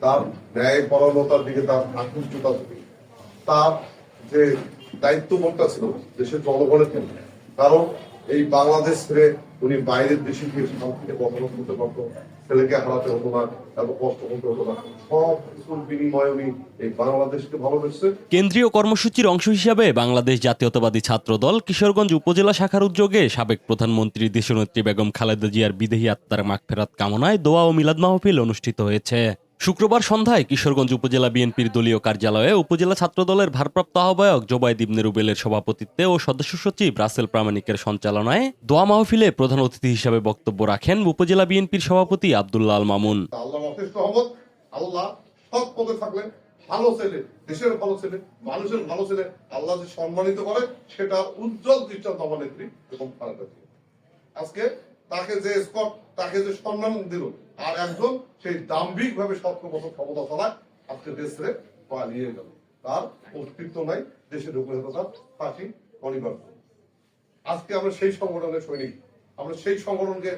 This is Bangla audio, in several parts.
তার ন্যায় পরায়ণতার দিকে, তার আকুঞ্চতার দিকে, তার যে দায়িত্ববোধটা ছিল দেশের জনগণের জন্য। কারণ এই বাংলাদেশ ছেড়ে উনি বাইরের দেশে গিয়ে শান্তিতে বসবাস করতে পারতো, ছেলেকে হারাতে হতো না, এত কষ্ট করতে হতো না। সব কিছুর বিনিময়ে উনি এই বাংলাদেশকে ভালোবেসে। কেন্দ্রীয় কর্মসূচির অংশ হিসাবে বাংলাদেশ জাতীয়তাবাদী ছাত্রদল কিশোরগঞ্জ উপজেলা শাখার উদ্যোগে সাবেক প্রধানমন্ত্রী দেশনেত্রী বেগম খালেদা জিয়ার বিদেহী আত্মার মাগফেরাত কামনায় দোয়া ও মিলাদ মাহফিল অনুষ্ঠিত হয়েছে। শুক্রবার সন্ধ্যায় কিশোরগঞ্জ উপজেলা বিএনপির দলীয় কার্যালয়ে উপজেলা ছাত্রদলের ভারপ্রাপ্ত আহ্বায়ক জোবায়েদ ইবনে রুবেলের সভাপতিত্বে ও সদস্য সচিব রাসেল প্রামাণিকের সঞ্চালনায় দোয়া মাহফিলে প্রধান অতিথি হিসেবে বক্তব্য রাখেন উপজেলা বিএনপির সভাপতি আব্দুল্লাহ আল মামুন। আল্লাহ সৎ পথে থাকলে, ভালো ছেলে, দেশের ভালো ছেলে, মানুষের ভালো ছেলে আল্লাহ যে সম্মানিত করে, সেটা উজ্জ্বল দৃষ্টান্ত আমার নেত্রী এবং আজকে তাকে যে স্পট, তাকে যে সম্মান দিল, আর একজন সেই দাম্ভিক ভাবে 17 বছর ক্ষমতা চালায় আজকে দেশে পালিয়ে গেল। তার অস্তিত্ব নাই, দেশে ঢুকে হতো তার ফাঁসি অনিবার্য। আজকে আমরা সেই সংগঠনের সৈনিক, আমরা সেই সংগঠনকে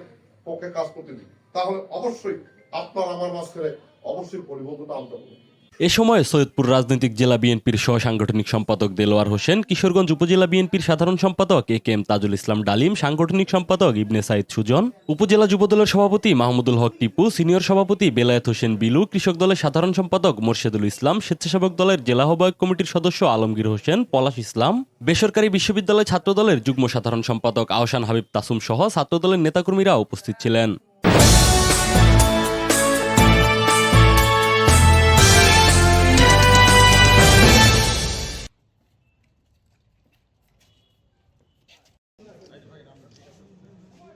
পক্ষে কাজ করতে দিই, তাহলে অবশ্যই আপনার আমার মাঝখানে অবশ্যই পরিবর্তনটা আনতে হবে। এ সময় সৈয়দপুর রাজনৈতিক জেলা বিএনপির সহ সাংগঠনিক সম্পাদক দেলোয়ার হোসেন, কিশোরগঞ্জ উপজেলা বিএনপির সাধারণ সম্পাদক এ.কে.এম তাজুল ইসলাম ডালিম, সাংগঠনিক সম্পাদক ইবনে সাইদ সুজন, উপজেলা যুবদলের সভাপতি মাহমুদুল হক টিপু, সিনিয়র সভাপতি বেলায়েত হোসেন বিলু, কৃষক দলের সাধারণ সম্পাদক মোর্শেদুল ইসলাম, স্বেচ্ছাসেবক দলের জেলা আহ্বায়ক কমিটির সদস্য আলমগীর হোসেন, পলাশ ইসলাম, বেসরকারি বিশ্ববিদ্যালয় ছাত্রদলের যুগ্ম সাধারণ সম্পাদক আহসান হাবিব তাসুম সহ ছাত্রদলের নেতাকর্মীরা উপস্থিত ছিলেন।